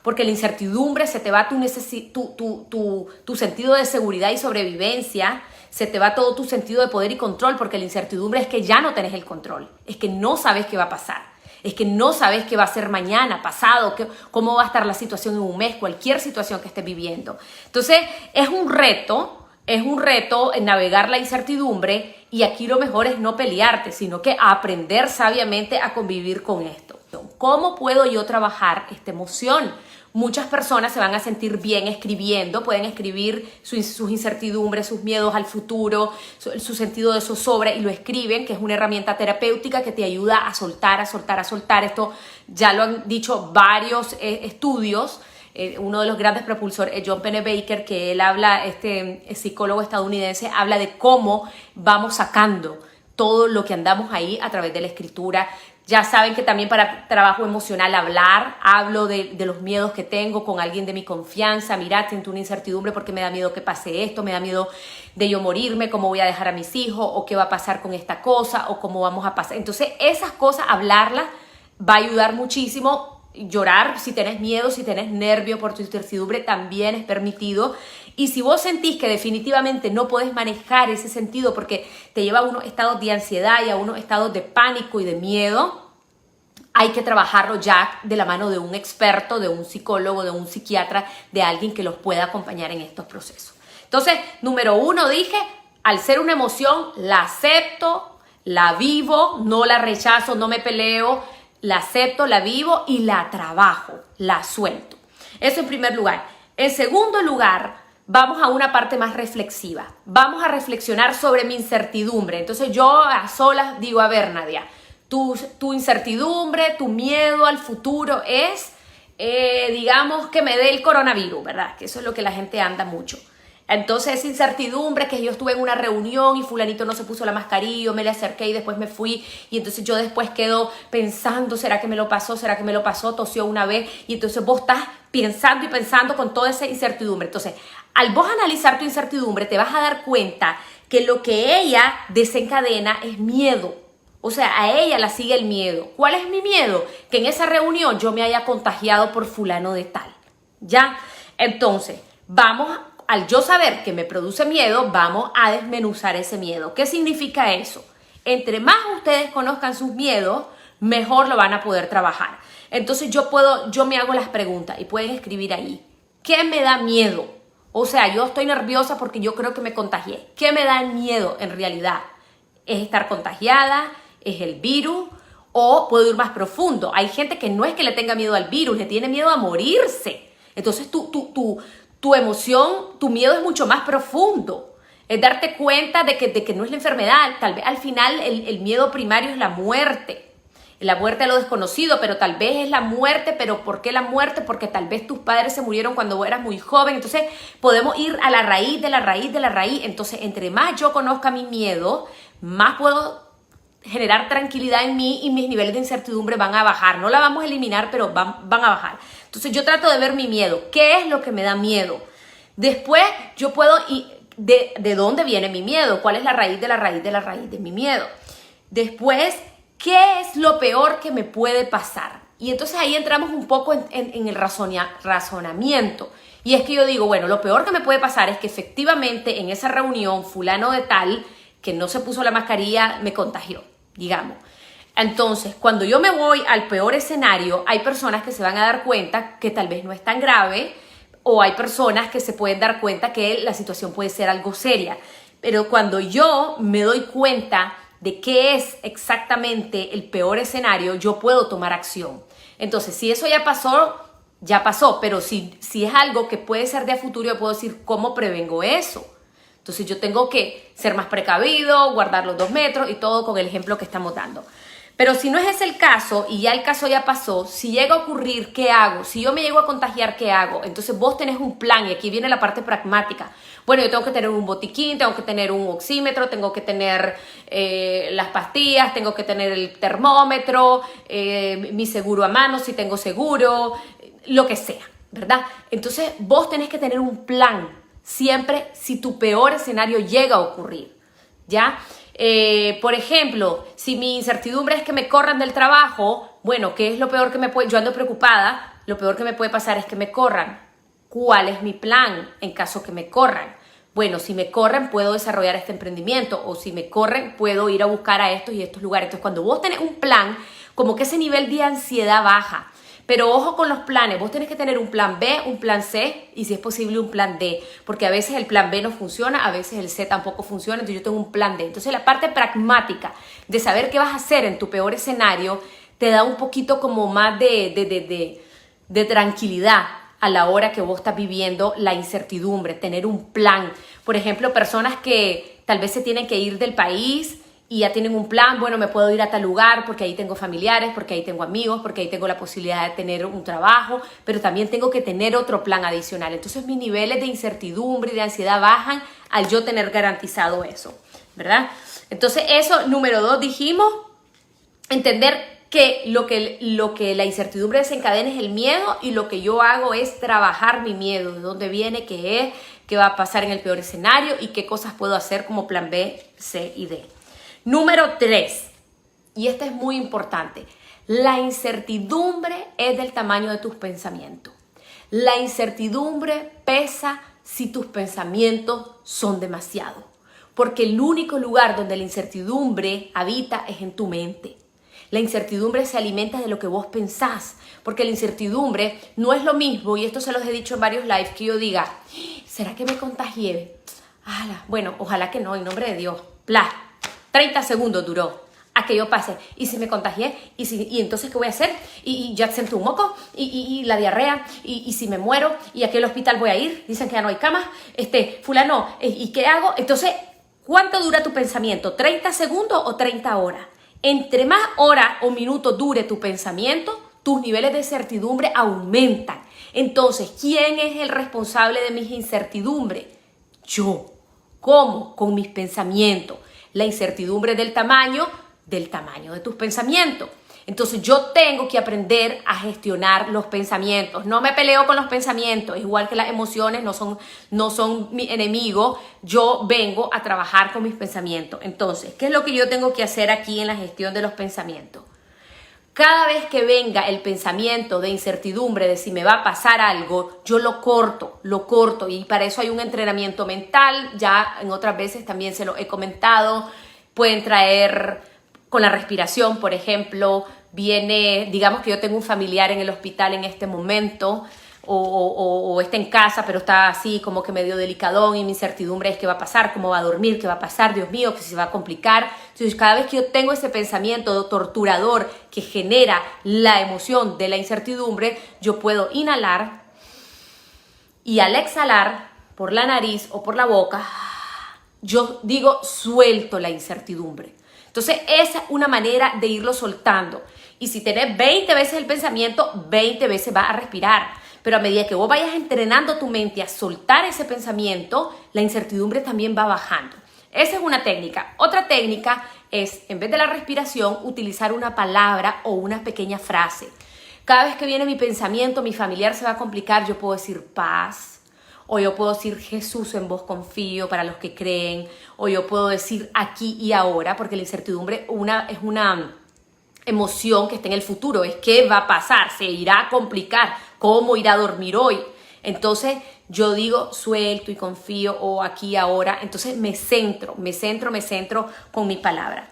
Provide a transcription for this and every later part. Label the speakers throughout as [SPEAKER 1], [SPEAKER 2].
[SPEAKER 1] porque la incertidumbre se te va tu sentido de seguridad y sobrevivencia, se te va todo tu sentido de poder y control, porque la incertidumbre es que ya no tenés el control, es que no sabes qué va a pasar, es que no sabes qué va a ser mañana, pasado, cómo va a estar la situación en un mes, cualquier situación que estés viviendo. Entonces es un reto en navegar la incertidumbre, y aquí lo mejor es no pelearte, sino que aprender sabiamente a convivir con esto. ¿Cómo puedo yo trabajar esta emoción? Muchas personas se van a sentir bien escribiendo, pueden escribir sus incertidumbres, sus miedos al futuro, su sentido de zozobra, y lo escriben, que es una herramienta terapéutica que te ayuda a soltar, a soltar, a soltar. Esto ya lo han dicho varios estudios. Uno de los grandes propulsores, John Pennebaker, que él habla, psicólogo estadounidense, habla de cómo vamos sacando todo lo que andamos ahí a través de la escritura. Ya saben que también para trabajo emocional hablo de los miedos que tengo con alguien de mi confianza. Mira, siento una incertidumbre porque me da miedo que pase esto, me da miedo de yo morirme, cómo voy a dejar a mis hijos, o qué va a pasar con esta cosa, o cómo vamos a pasar. Entonces esas cosas, hablarlas va a ayudar muchísimo. Llorar si tenés miedo, si tenés nervio por tu incertidumbre, también es permitido. Y si vos sentís que definitivamente no podés manejar ese sentido porque te lleva a unos estados de ansiedad y a unos estados de pánico y de miedo, hay que trabajarlo ya de la mano de un experto, de un psicólogo, de un psiquiatra, de alguien que los pueda acompañar en estos procesos. Entonces, número 1, dije, al ser una emoción, la acepto, la vivo, no la rechazo, no me peleo, la acepto, la vivo y la trabajo, la suelto. Eso en primer lugar. En segundo lugar, vamos a una parte más reflexiva. Vamos a reflexionar sobre mi incertidumbre. Entonces yo a solas digo, a ver, Nadia, tu incertidumbre, tu miedo al futuro es, digamos, que me dé el coronavirus, ¿verdad? Que eso es lo que la gente anda mucho. Entonces esa incertidumbre, que yo estuve en una reunión y fulanito no se puso la mascarilla, yo me le acerqué y después me fui, y entonces yo después quedo pensando, ¿será que me lo pasó? ¿Será que me lo pasó? Tosió una vez, y entonces vos estás pensando y pensando con toda esa incertidumbre. Entonces, al vos analizar tu incertidumbre, te vas a dar cuenta que lo que ella desencadena es miedo. O sea, a ella la sigue el miedo. ¿Cuál es mi miedo? Que en esa reunión yo me haya contagiado por fulano de tal. ¿Ya? Entonces, al yo saber que me produce miedo, vamos a desmenuzar ese miedo. ¿Qué significa eso? Entre más ustedes conozcan sus miedos, mejor lo van a poder trabajar. Entonces yo me hago las preguntas y pueden escribir ahí. ¿Qué me da miedo? O sea, yo estoy nerviosa porque yo creo que me contagié. ¿Qué me da miedo en realidad? ¿Es estar contagiada? ¿Es el virus? ¿O puedo ir más profundo? Hay gente que no es que le tenga miedo al virus, le tiene miedo a morirse. Entonces tu emoción, tu miedo es mucho más profundo. Es darte cuenta de que no es la enfermedad. Tal vez al final el miedo primario es la muerte a lo desconocido, pero tal vez es la muerte. ¿Pero por qué la muerte? Porque tal vez tus padres se murieron cuando vos eras muy joven. Entonces podemos ir a la raíz de la raíz de la raíz. Entonces, entre más yo conozca mi miedo, más puedo generar tranquilidad en mí, y mis niveles de incertidumbre van a bajar. No la vamos a eliminar, pero van a bajar. Entonces yo trato de ver mi miedo. ¿Qué es lo que me da miedo? Después yo puedo de dónde viene mi miedo, cuál es la raíz de la raíz de la raíz de mi miedo. Después, ¿qué es lo peor que me puede pasar? Y entonces ahí entramos un poco en el razonamiento. Y es que yo digo, bueno, lo peor que me puede pasar es que efectivamente en esa reunión fulano de tal, que no se puso la mascarilla, me contagió, digamos. Entonces, cuando yo me voy al peor escenario, hay personas que se van a dar cuenta que tal vez no es tan grave, o hay personas que se pueden dar cuenta que la situación puede ser algo seria. Pero cuando yo me doy cuenta de qué es exactamente el peor escenario, yo puedo tomar acción. Entonces, si eso ya pasó, pero si es algo que puede ser de a futuro, yo puedo decir, ¿cómo prevengo eso? Entonces yo tengo que ser más precavido, guardar los 2 metros y todo con el ejemplo que estamos dando. Pero si no es ese el caso, y ya el caso ya pasó, si llega a ocurrir, ¿qué hago? Si yo me llego a contagiar, ¿qué hago? Entonces vos tenés un plan, y aquí viene la parte pragmática. Bueno, yo tengo que tener un botiquín, tengo que tener un oxímetro, tengo que tener las pastillas, tengo que tener el termómetro, mi seguro a mano, si tengo seguro, lo que sea, ¿verdad? Entonces vos tenés que tener un plan siempre si tu peor escenario llega a ocurrir, ¿ya? Por ejemplo, si mi incertidumbre es que me corran del trabajo, bueno, ¿qué es lo peor que me puede? Yo ando preocupada lo peor que me puede pasar es que me corran. ¿Cuál es mi plan en caso que me corran? Bueno, si me corren puedo desarrollar este emprendimiento, o si me corren puedo ir a buscar a estos y estos lugares. Entonces, cuando vos tenés un plan, como que ese nivel de ansiedad baja. Pero ojo con los planes, vos tenés que tener un plan B, un plan C y si es posible un plan D, porque a veces el plan B no funciona, a veces el C tampoco funciona, entonces yo tengo un plan D. Entonces la parte pragmática de saber qué vas a hacer en tu peor escenario te da un poquito como más de tranquilidad a la hora que vos estás viviendo la incertidumbre, tener un plan. Por ejemplo, personas que tal vez se tienen que ir del país y ya tienen un plan, bueno, me puedo ir a tal lugar porque ahí tengo familiares, porque ahí tengo amigos, porque ahí tengo la posibilidad de tener un trabajo, pero también tengo que tener otro plan adicional. Entonces mis niveles de incertidumbre y de ansiedad bajan al yo tener garantizado eso, ¿verdad? Entonces eso, número 2, dijimos, entender que lo que la incertidumbre desencadena es el miedo y lo que yo hago es trabajar mi miedo, de dónde viene, qué es, qué va a pasar en el peor escenario y qué cosas puedo hacer como plan B, C y D. Número 3, y este es muy importante, la incertidumbre es del tamaño de tus pensamientos. La incertidumbre pesa si tus pensamientos son demasiado, porque el único lugar donde la incertidumbre habita es en tu mente. La incertidumbre se alimenta de lo que vos pensás, porque la incertidumbre no es lo mismo, y esto se los he dicho en varios lives, que yo diga, ¿será que me contagié? Bueno, ojalá que no, en nombre de Dios. 30 segundos duró a que yo pase. ¿Y si me contagié? ¿Y entonces qué voy a hacer? ¿Y ya senté un moco? ¿Y la diarrea? ¿Y si me muero? ¿Y a qué hospital voy a ir? Dicen que ya no hay camas. Fulano, ¿y qué hago? Entonces, ¿cuánto dura tu pensamiento? ¿30 segundos o 30 horas? Entre más horas o minutos dure tu pensamiento, tus niveles de certidumbre aumentan. Entonces, ¿quién es el responsable de mis incertidumbres? Yo. ¿Cómo? Con mis pensamientos. La incertidumbre es del tamaño de tus pensamientos. Entonces yo tengo que aprender a gestionar los pensamientos. No me peleo con los pensamientos, igual que las emociones no son mi enemigo. Yo vengo a trabajar con mis pensamientos. Entonces, ¿qué es lo que yo tengo que hacer aquí en la gestión de los pensamientos? Cada vez que venga el pensamiento de incertidumbre de si me va a pasar algo, yo lo corto y para eso hay un entrenamiento mental. Ya en otras veces también se lo he comentado. Pueden traer con la respiración, por ejemplo, digamos que yo tengo un familiar en el hospital en este momento o está en casa pero está así como que medio delicadón y mi incertidumbre es qué va a pasar, cómo va a dormir, qué va a pasar, Dios mío, que se va a complicar. Entonces cada vez que yo tengo ese pensamiento torturador que genera la emoción de la incertidumbre, yo puedo inhalar y al exhalar por la nariz o por la boca, yo digo suelto la incertidumbre. Entonces esa es una manera de irlo soltando. Y si tenés 20 veces el pensamiento, 20 veces vas a respirar. Pero a medida que vos vayas entrenando tu mente a soltar ese pensamiento, la incertidumbre también va bajando. Esa es una técnica. Otra técnica es, en vez de la respiración, utilizar una palabra o una pequeña frase. Cada vez que viene mi pensamiento, mi familiar se va a complicar, yo puedo decir paz, o yo puedo decir Jesús, en vos confío, para los que creen, o yo puedo decir aquí y ahora, porque la incertidumbre es una emoción que está en el futuro, es qué va a pasar, se irá a complicar, cómo irá a dormir hoy. Entonces yo digo suelto y confío o aquí ahora, entonces me centro con mi palabra.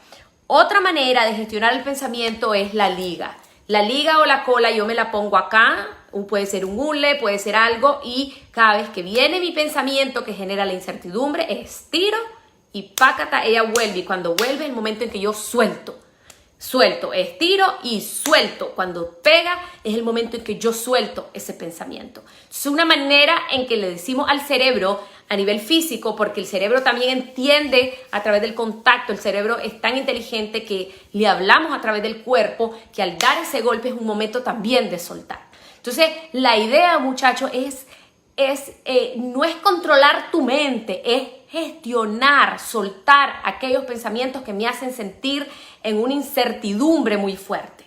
[SPEAKER 1] Otra manera de gestionar el pensamiento es la liga. La liga o la cola yo me la pongo acá, puede ser un hule, puede ser algo, y cada vez que viene mi pensamiento que genera la incertidumbre, estiro y pácata, ella vuelve, y cuando vuelve es el momento en que yo suelto, estiro y suelto. Cuando pega es el momento en que yo suelto ese pensamiento. Es una manera en que le decimos al cerebro a nivel físico, porque el cerebro también entiende a través del contacto. El cerebro es tan inteligente que le hablamos a través del cuerpo, que al dar ese golpe es un momento también de soltar. Entonces la idea, muchachos, no es controlar tu mente, es gestionar, soltar aquellos pensamientos que me hacen sentir en una incertidumbre muy fuerte.